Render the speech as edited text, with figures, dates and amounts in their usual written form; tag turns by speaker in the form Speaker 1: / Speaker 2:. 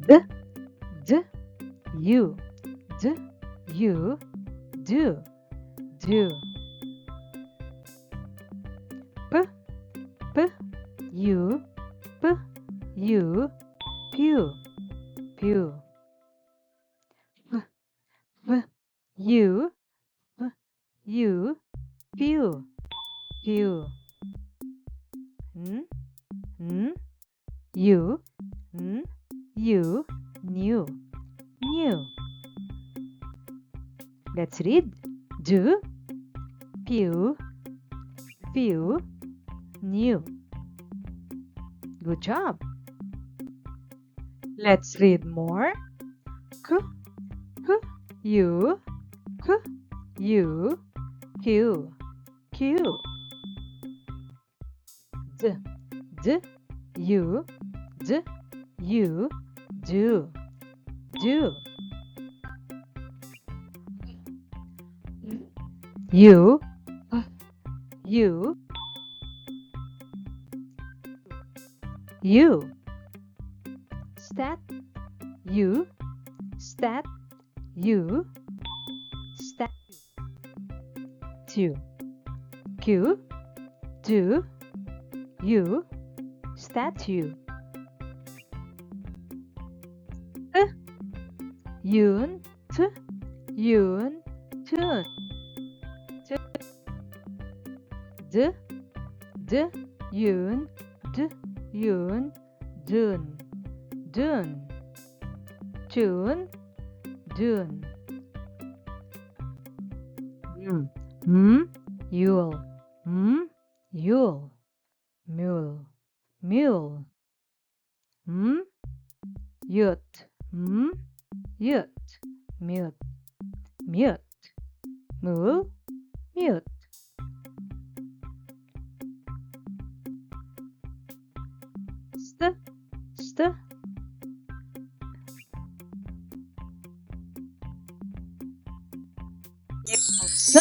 Speaker 1: D, d, you, d, you, do, do. P, p, you, p, you, pew, pew. P, p, you, p, you, pew, pew. N, n, you, n, you, new, new. Let's read. Do, pew, pew, new. Good job. Let's read more. K, k, you, k, you, q, q. D, d, you, d, you, do, do. You, you, you. Stat, you, stat, you, stat. Two. Q, do, you, statue. T, yun, t, yun, tune. T, d, d, yun, d, yun, dun, dun. Tune, dun. Yule, yule. Mule, mule. Youth, youth. Mute, mute. Mule, mute. St, st. S,